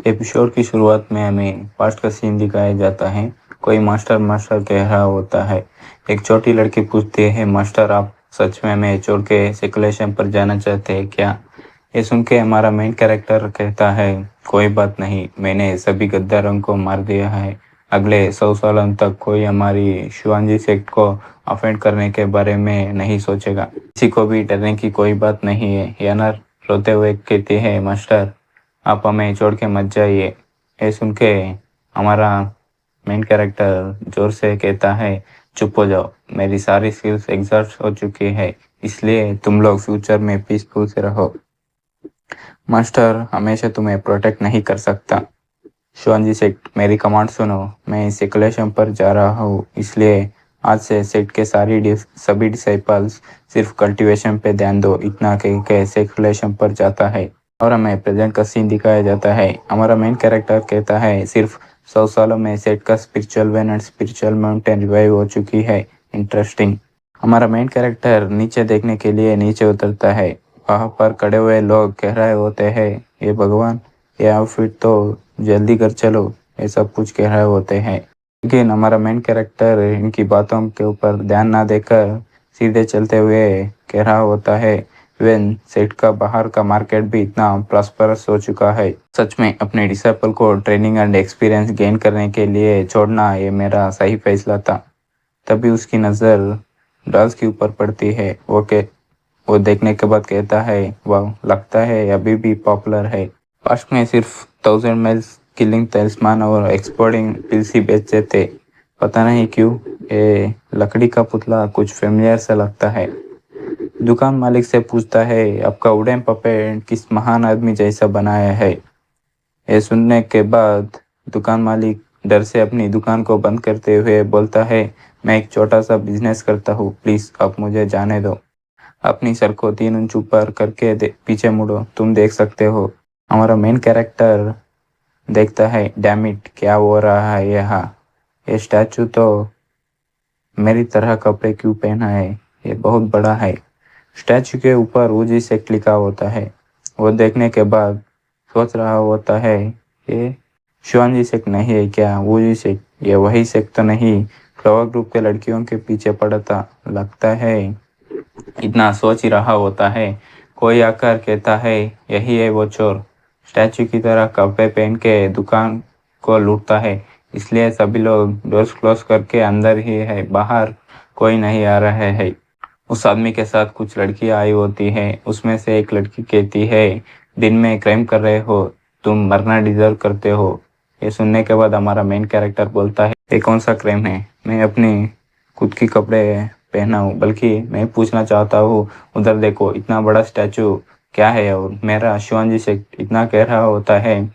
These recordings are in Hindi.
एपिसोड की शुरुआत में हमें पास्ट का सीन दिखाया जाता है। कोई मास्टर मास्टर कह रहा होता है। एक छोटी लड़की पूछती है, मास्टर आप सच में हमें छोड़ के सिकुलेशन पर जाना चाहते हैं क्या? ये सुन के हमारा मेन कैरेक्टर कहता है, कोई बात नहीं, मैंने सभी गद्दारों को मार दिया है। अगले 100 सालों तक कोई हमारी शिवांगी सेक्ट को अफेंड करने के बारे में नहीं सोचेगा। किसी को भी डरने की कोई बात नहीं है। याना रोते हुए कहती है, मास्टर आप हमें छोड़ के मत जाइए। ये सुन के हमारा मेन कैरेक्टर जोर से कहता है, चुप हो जाओ, मेरी सारी स्किल्स एग्जॉस्ट हो चुकी है, इसलिए तुम लोग फ्यूचर में पीसफुल से रहो। मास्टर हमेशा तुम्हें प्रोटेक्ट नहीं कर सकता। शिवांगी सेठ मेरी कमांड सुनो, मैं सिकुलेशन पर जा रहा हूँ, इसलिए आज से सेठ के सभी डिसाइपल्स सिर्फ कल्टीवेशन पे ध्यान दो। इतना कह के सिकुलेशन पर जाता है और हमें प्रेजेंट का सीन दिखाया जाता है। हमारा मेन कैरेक्टर कहता है, सिर्फ 100 सालों में सेठ का spiritual van and spiritual mountain revive हो चुकी है। इंटरेस्टिंग। हमारा मेन कैरेक्टर नीचे देखने के लिए नीचे उतरता है। वहाँ पर खड़े हुए लोग कह रहे होते हैं, ये भगवान, ये आउटफिट तो जल्दी कर चलो, ये सब कुछ कह रहे होते हैं। लेकिन हमारा मेन कैरेक्टर इनकी बातों के ऊपर ध्यान ना देकर सीधे चलते हुए कह रहा होता है, वेन सेठ का बाहर का मार्केट भी इतना प्रॉस्परस हो चुका है, सच में अपने डिसाइपल को ट्रेनिंग एंड एक्सपीरियंस गेन करने के लिए छोड़ना ये मेरा सही फैसला था। तभी उसकी नज़र डॉल्स के ऊपर पड़ती है। वो देखने के बाद कहता है, वाह, लगता है अभी भी पॉपुलर है। पास्ट में सिर्फ 1000 माइल्स किलिंग तलिस्मान और एक्सपोर्टिंग पिल्स ही बेचते थे। पता नहीं क्यों ये लकड़ी का पुतला कुछ फेमिलियर सा लगता है। दुकान मालिक से पूछता है, आपका वुडन पपेट किस महान आदमी जैसा बनाया है? ये सुनने के बाद दुकान मालिक डर से अपनी दुकान को बंद करते हुए बोलता है, मैं एक छोटा सा बिजनेस करता हूँ, प्लीज़ आप मुझे जाने दो। अपनी सर को 3 इंच ऊपर करके पीछे मुड़ो, तुम देख सकते हो। हमारा मेन कैरेक्टर देखता है, डैम इट, क्या हो रहा है यहाँ? ये स्टैचू तो मेरी तरह कपड़े क्यों पहना है? ये बहुत बड़ा है। स्टैचू के ऊपर ऊजी सेक्ट लिखा होता है। वो देखने के बाद सोच रहा होता है, ये शिवांगी सेक्ट नहीं है क्या? ऊजी सेक्ट, ये वही सेक्ट तो नहीं, फ्लावर ग्रुप के लड़कियों के पीछे पड़ा था, लगता है। इतना सोच ही रहा होता है, कोई आकर कहता है, यही है वो चोर, स्टैचू की तरह कपड़े पहन के दुकान को लूटता है, इसलिए सभी लोग डोर्स क्लोज करके अंदर ही है, बाहर कोई नहीं आ रहा है। उस आदमी के साथ कुछ लड़कियां आई होती हैं। उसमें से एक लड़की कहती है, दिन में क्राइम कर रहे हो, तुम मरना डिजर्व करते हो। ये सुनने के बाद हमारा मेन कैरेक्टर बोलता है, ये कौन सा क्राइम है? मैं अपनी खुद की कपड़े पहना हूँ, बल्कि मैं पूछना चाहता हूँ, उधर देखो, इतना बड़ा स्टैचू क्या है? और मेरा शिवांगी से इतना कह रहा होता है।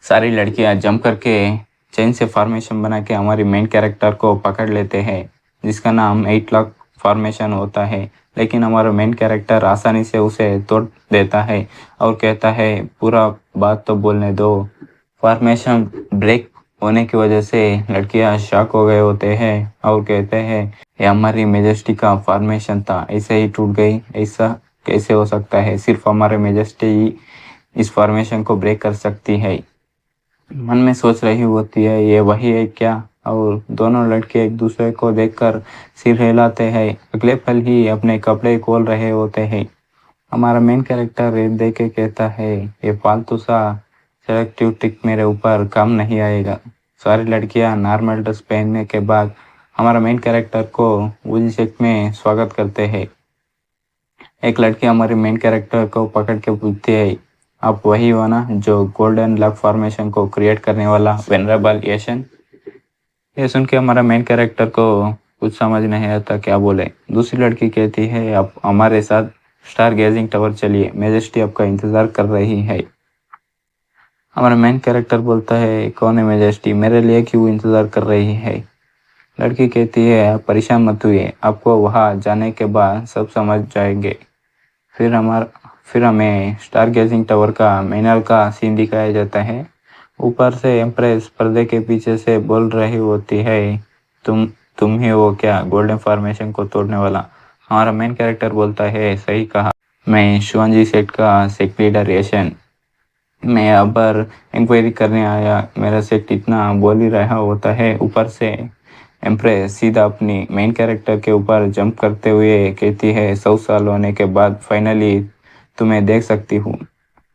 सारी लड़कियां जंप करके चेन से फॉर्मेशन बना के हमारी मेन कैरेक्टर को पकड़ लेते हैं, जिसका नाम 8 लाख फॉर्मेशन होता है। लेकिन हमारा मेन कैरेक्टर आसानी से उसे तोड़ देता है और कहता है, पूरा बात तो बोलने दो। फॉर्मेशन ब्रेक होने की वजह से लड़कियां शॉक हो गए होते हैं और कहते हैं, ये हमारी मेजेस्टी का फॉर्मेशन था, ऐसे ही टूट गई, ऐसा कैसे हो सकता है? सिर्फ हमारे मेजेस्टी ही इस फॉर्मेशन को ब्रेक कर सकती है। मन में सोच रही होती है, ये वही है क्या? और दोनों लड़के एक दूसरे को देखकर सिर हिलाते हैं। अगले पल ही अपने कपड़े खोल रहे होते हैं। हमारा मेन कैरेक्टर रेत देख के कहता है, ये फालतू सा सेलेक्टिव ट्रिक मेरे ऊपर काम नहीं आएगा। सारी लड़कियां नॉर्मल ड्रेस पहनने के बाद हमारा मेन कैरेक्टर को वुजी सेक्ट में स्वागत करते हैं। एक लड़की हमारे मेन कैरेक्टर को पकड़ के पूछती है, आप वही हो ना जो गोल्डन लव फॉर्मेशन को क्रिएट करने वाला वेनरेबल एशियन? ये सुन के हमारा मेन कैरेक्टर को कुछ समझ नहीं आता क्या बोले। दूसरी लड़की कहती है, आप हमारे साथ स्टार गेजिंग टावर चलिए, मेजेस्टी आपका इंतजार कर रही है। हमारा मेन कैरेक्टर बोलता है, कौन है मेजेस्टी? मेरे लिए क्यों इंतजार कर रही है? लड़की कहती है, आप परेशान मत हुए, आपको वहाँ जाने के बाद सब समझ जाएंगे। फिर हमें स्टार गेजिंग टावर का मैनर का सीन दिखाया जाता है। ऊपर से एम्प्रेस पर्दे के पीछे से बोल रही होती है, तुम ही हो क्या गोल्डन फॉर्मेशन को तोड़ने वाला? हमारा मेन कैरेक्टर बोलता है, सही कहा, मैं शिवांगी सेठ का सेक्ट लीडर एशियन। मैं अब इंक्वायरी करने आया। मेरा सेट इतना बोल ही रहा होता है, ऊपर से एम्प्रेस सीधा अपनी मेन कैरेक्टर के ऊपर जंप करते हुए कहती है, 100 साल होने के बाद फाइनली तुम्हें देख सकती हूँ।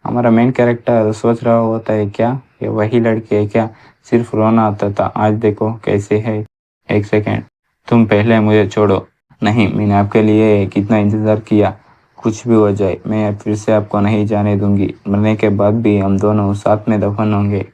हमारा मेन कैरेक्टर सोच रहा होता है, क्या ये वही लड़की है क्या? सिर्फ रोना आता था, आज देखो कैसे है। एक सेकेंड, तुम पहले मुझे छोड़ो। नहीं, मैंने आपके लिए कितना इंतज़ार किया। कुछ भी हो जाए मैं फिर से आपको नहीं जाने दूंगी। मरने के बाद भी हम दोनों साथ में दफन होंगे।